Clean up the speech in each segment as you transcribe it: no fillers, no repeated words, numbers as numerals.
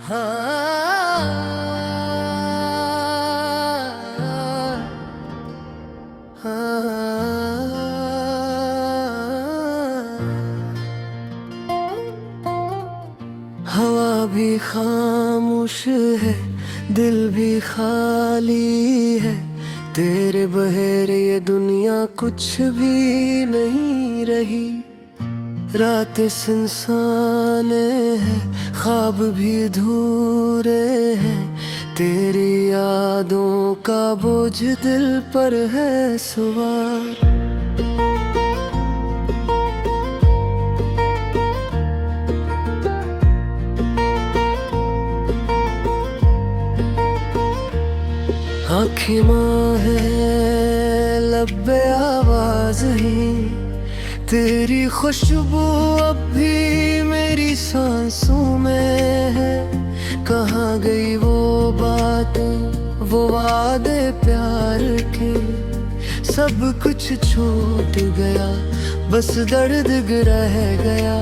हवा भी खामोश है, दिल भी खाली है। तेरे बगैर ये दुनिया कुछ भी नहीं रही। रातें सुनसान है, ख्वाब भी अधूरे हैं। तेरी यादों का बोझ दिल पर है सवार। आँखें माँ है, लब्बे आवाज ही। तेरी खुशबू अब भी मेरी सांसों में है। कहाँ गई वो बातें, वो वादे प्यार के। सब कुछ छूट गया, बस दर्द रह गया।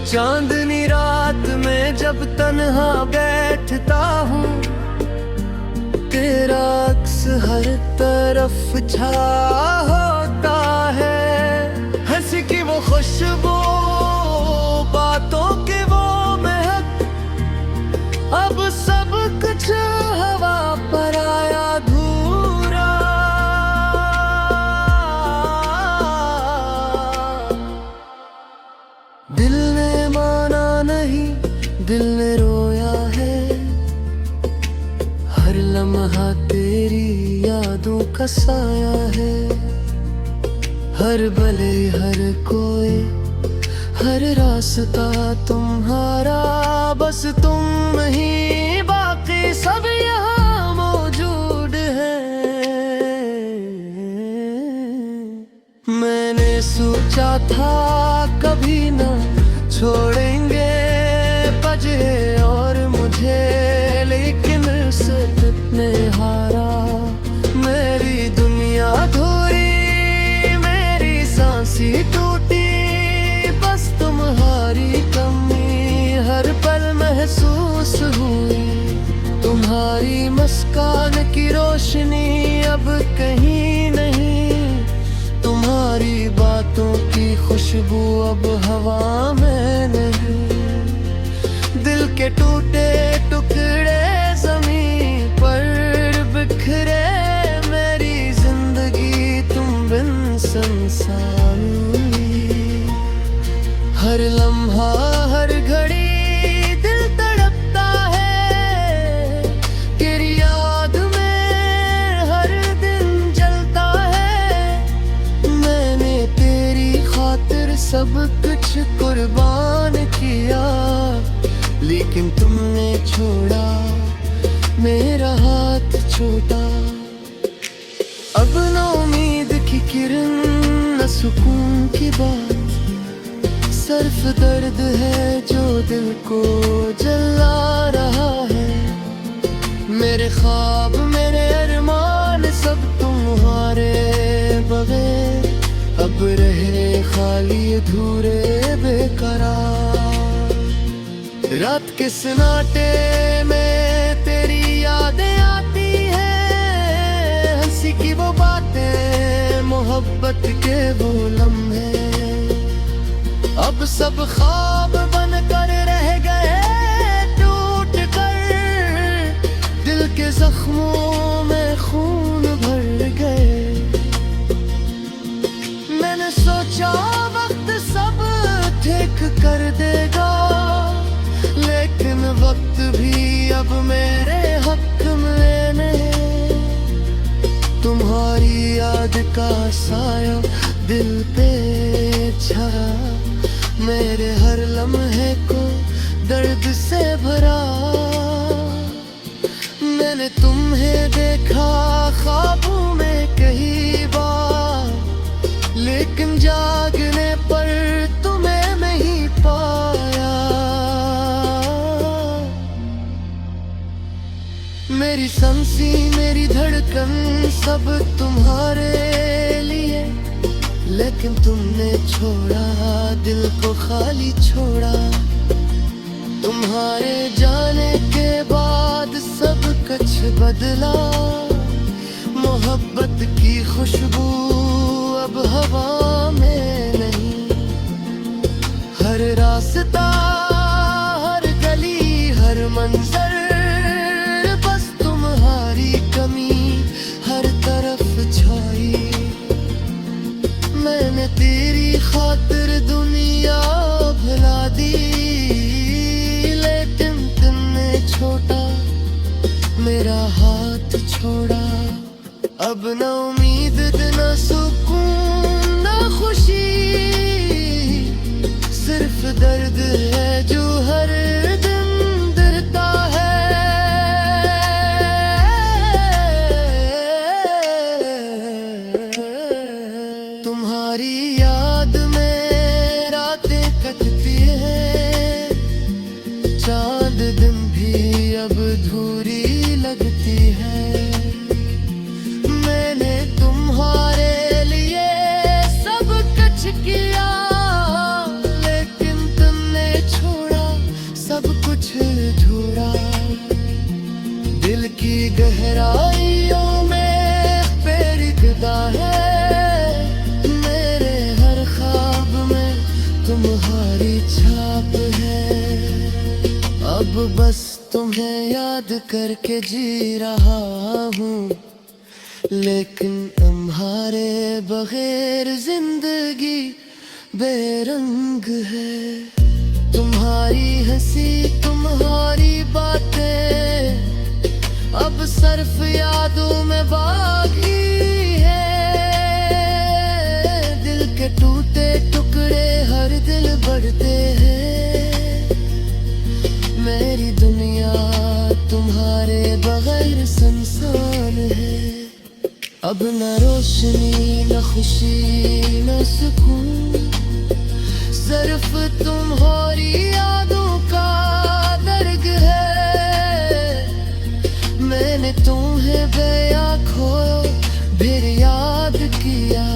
चांदनी रात में जब तन्हा बैठता हूँ, तेरा अक्स हर तरफ छा होता है। हंसी की वो खुशबू, बातों के वो महक, अब सब कुछ हवा पर आया अधूरा। दिल ने माना नहीं, दिल ने रोया है। हर लम्हा तेरी यादों का साया है। हर भले हर कोई, हर रास्ता तुम्हारा। बस तुम ही, बाकी सब यहाँ मौजूद है। मैंने सोचा था कभी ना छोड़ेंगे बजे और मुझे, लेकिन सिर्फ ने हारा। मेरी दुनिया अधूरी, मेरी सांसें टूटी। बस तुम्हारी कमी हर पल महसूस हुई। तुम्हारी मुस्कान की रोशनी अब कहीं नहीं। तुम्हारी बातों की खुशबू अब हवा में नहीं। दिल के टूटे टुकड़े ज़मीन पर बिखरे। मेरी जिंदगी तुम बिन सुनसान हुई। हर लम्हा हर घड़ी दिल तड़पता है। तेरी याद में हर दिन जलता है। मैंने तेरी खातिर सब कुछ कुर्बान किया, लेकिन तुमने छोड़ा मेरा हाथ छोटा। अब न उम्मीद की किरण, न सुकून की बात। सिर्फ दर्द है जो दिल को जला रहा है। मेरे ख्वाब, मेरे अरमान सब तुम्हारे बगैर अब रहे खाली अधूरे बेकरार। रात के सन्नाटे में तेरी यादें आती हैं। हंसी की वो बातें, मोहब्बत के वो लम्हे, अब सब ख्वाब बनकर रह गए टूट कर। दिल के जख्मों में खून भर गए। मैंने सोचा वक्त सब ठीक कर देगा, लेकिन वक्त भी अब मेरे हक में नहीं। तुम्हारी याद का साया दिल पे छाया। मेरे हर लम्हे को दर्द से भरा। मैंने तुम्हें देखा ख्वाबों में कई बार, लेकिन जागने पर तुम्हें नहीं पाया। मेरी सांसें, मेरी धड़कन सब तुम्हारे लिए, लेकिन तुमने छोड़ा दिल को खाली छोड़ा। तुम्हारे जाने के बाद सब कुछ बदला। मोहब्बत की खुशबू अब हवा में नहीं। हर रास्ता, हर गली, हर मंजर, बस तुम्हारी कमी हर तरफ छाई। मैंने तेरी खातिर दुनिया भुला दी, लेकिन तुमने छोटा मेरा हाथ छोड़ा। अब न उम्मीद, न सुकून, न खुशी, सिर्फ दर्द है जो हर दिन डरता है। तुम्हारी याद में रातें कटती है, चांद दिन भी अब अधूरी लगती है। मैंने तुम्हारे लिए सब कुछ किया, लेकिन तुमने छोड़ा सब कुछ अधूरा। दिल की गहराइयों में पेरिकदा है, मेरे हर ख्वाब में तुम्हारी छाप है। अब बस तुम्हें याद करके जी रहा हूँ, लेकिन तुम्हारे बगैर जिंदगी बेरंग है। तुम्हारी हंसी, तुम्हारी बातें अब सिर्फ यादों में बाकी है। दिल के टूटे टुकड़े हर दिल बढ़ते हैं। मेरी दुनिया तुम्हारे बगैर सुनसान है। अब न रोशनी, न खुशी, न सुकून, सिर्फ तुम्हारी यादों का दर्द है। मैंने तुम्हें बेया खोया, फिर याद किया।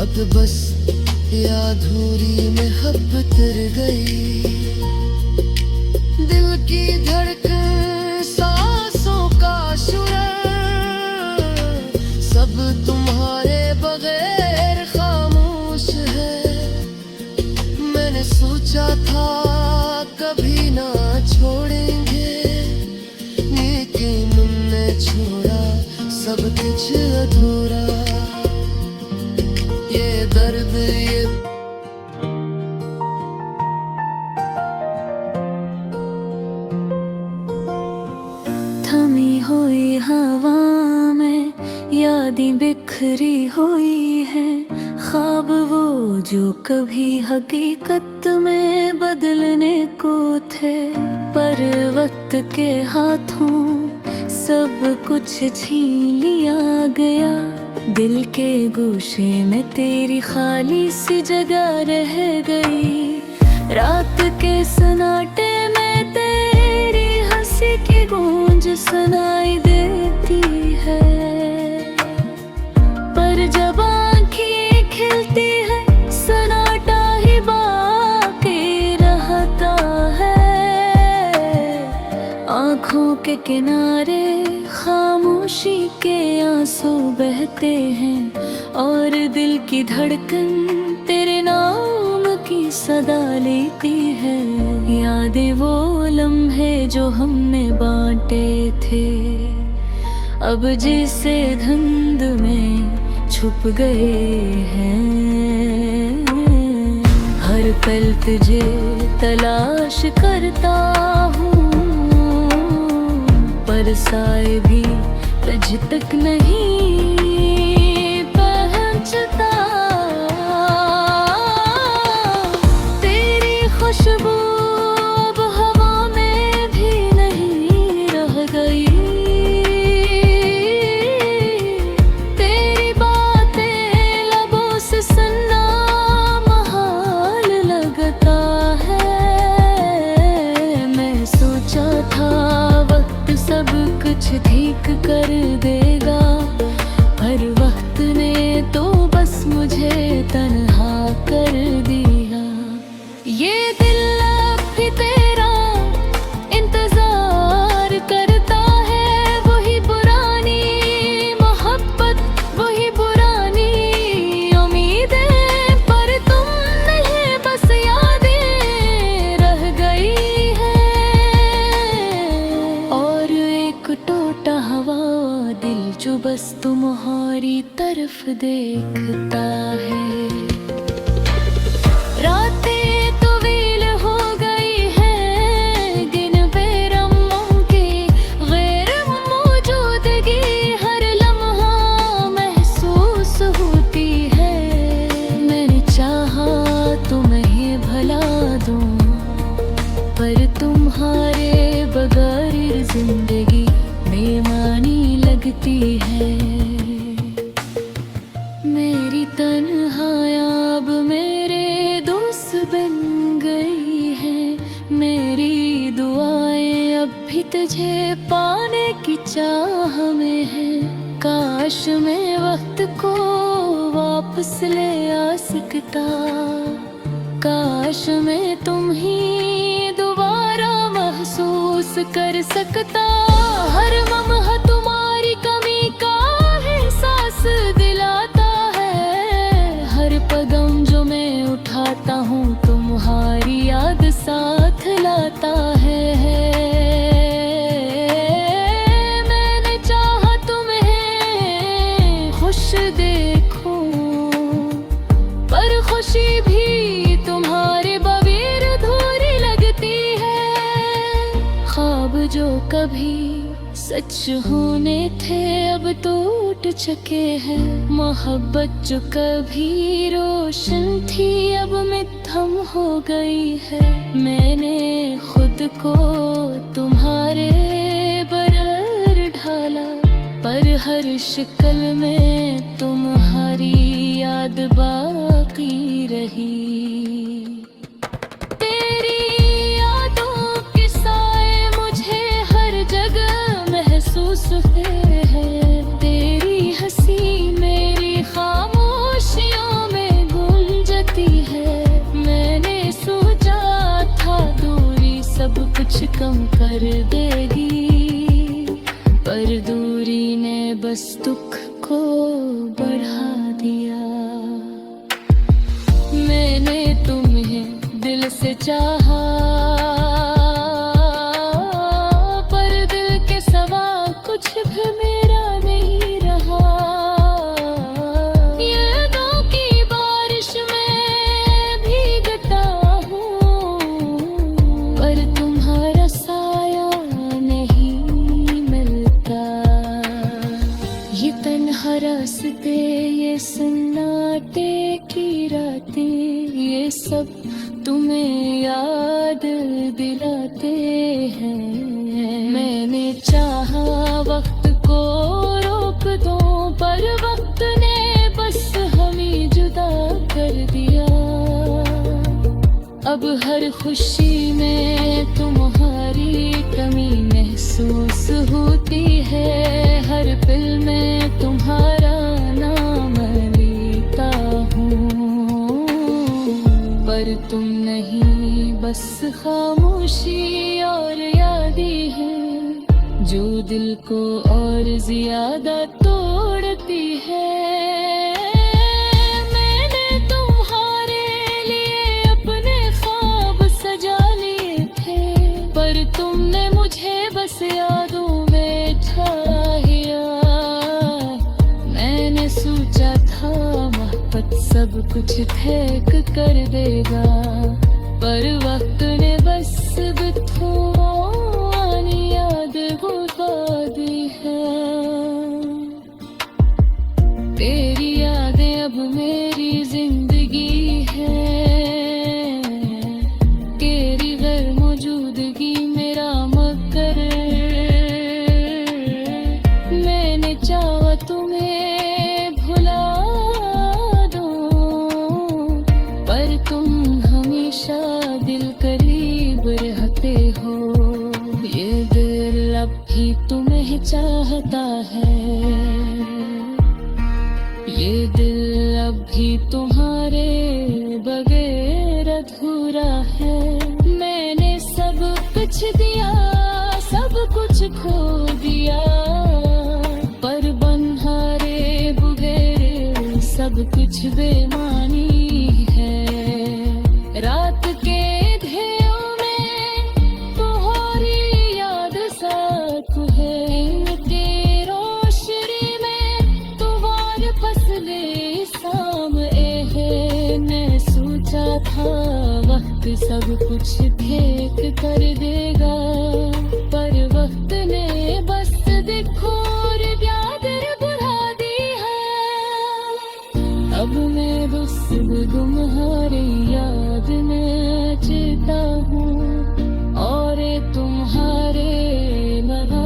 अब बस अधूरी मोहब्बत रह गई। दिल की धड़कन, सांसों का सुर, सब तुम्हारे बगैर खामोश है। मैंने सोचा था कभी ना छोड़ेंगे, लेकिन तुमने छोड़ा सब कुछ अधूरा। ये दर्द, ये थमी हुई हवा में यादें बिखरी हुई है। ख्वाब वो जो कभी हकीकत में बदलने को थे, पर वक्त के हाथों सब कुछ छीन लिया गया। दिल के गोशे में तेरी खाली सी जगह रह गई। रात के सन्नाटे में तेरी हंसी की गूंज सुनाई देती है, पर जब आँखें खिलती है सन्नाटा ही बाकी रहता है। आँखों के किनारे खामोशी के आंसू बहते हैं, और दिल की धड़कन तेरे नाम की सदा लेती है। यादें वो लम्हे जो हमने बांटे थे, अब जिसे धुंध में छुप गए हैं। हर पल तुझे तलाश करता हूँ, पर साए भी तुझ तक नहीं पहुँचता। तेरी खुशबू अब हवा में भी नहीं रह गई। तेरी बातें लबों से सुनना महाल लगता है। मैं सोचा था वक्त सब कुछ ठीक कर देगा, पर वक्त ने तो बस मुझे तन्हा कर दिया। ये दिल अब भी तेरे तरफ देखता है। रातें तवील हो गई हैं, गिन बेरहमों की गैर मौजूदगी हर लम्हा महसूस होती है। मैंने चाहा तुम्हें भला दूं, पर तुम्हारे बगैर जिंदगी बेमानी लगती है। मेरी तन्हाइयाँ अब मेरे दोस्त बन गई हैं। मेरी दुआएं अब भी तुझे पाने की चाह में हैं। काश मैं वक्त को वापस ले आ सकता, काश मैं तुम ही दोबारा महसूस कर सकता। हर लम्हा तुम्हारी कमी का एहसास दिलाता है। हर कदम जो मैं उठाता हूँ तुम्हारी याद साथ लाता है। मैंने चाहा तुम्हें खुश देखूं, पर खुशी भी तुम्हारे बगैर अधूरी लगती है। ख्वाब जो कभी सच होने थे अब टूट चुके हैं। मोहब्बत जो कभी रोशन थी अब मिथम हो गई है। मैंने खुद को तुम्हारे बरर ढाला, पर हर शिकल में तुम्हारी याद बाकी रही। तेरी यादों के साए मुझे हर जगह महसूस है। तेरी हंसी मेरी खामोशियों में गूंजती है। मैंने सोचा था दूरी सब कुछ कम कर देगी, पर दूरी ने बस दुख को बढ़ा दिया। मैंने तुम्हें दिल से चाहा, पर दिल के सवा कुछ भी मेरा नहीं रहा। यादों की बारिश में भीगता हूँ, पर तुम्हारा साया नहीं मिलता। ये तन्हा रास्ते, ये सन्नाटे की रातें, ये सब तुम्हें याद दिलाते हैं। मैंने चाहा वक्त को रोक दूं, पर वक्त ने बस हमें जुदा कर दिया। अब हर खुशी में तुम्हारी कमी महसूस होती है। हर पल में तुम्हारा नाम लेता हूँ, पर तुम नहीं बस खामोशी और यादें हैं जो दिल को और ज्यादा तोड़ती है। मैंने तुम्हारे लिए अपने ख्वाब सजा लिए थे, पर तुमने मुझे बस यादों में ठाया। मैंने सोचा था मोहब्बत सब कुछ फेंक कर देगा, पर वक्त ने बस बिथुआनी याद बुझा दी है। तेरी यादें अब मेरी जिंदगी है, तेरी गैर मौजूदगी मेरा मकर। मैंने चाहा तुम्हें भुला दूं, पर तुम हमेशा दिल करीब रहते हो। ये दिल अब भी तुम्हें चाहता है, ये दिल अब भी तुम्हारे बगैर अधूरा है। मैंने सब कुछ दिया, सब कुछ खो दिया, पर बन्हारे बगैर सब कुछ बेमानी है। रात के ध्येयों में तुम्हारी याद साथ है, के रोशनी में तुम्हारे पस था वक्त सब कुछ फेंक कर देगा, पर वक्त ने बस देखो और याद बुरा दी है। अब मैं बस तुम्हारी याद में जीता हूँ और तुम्हारे नहा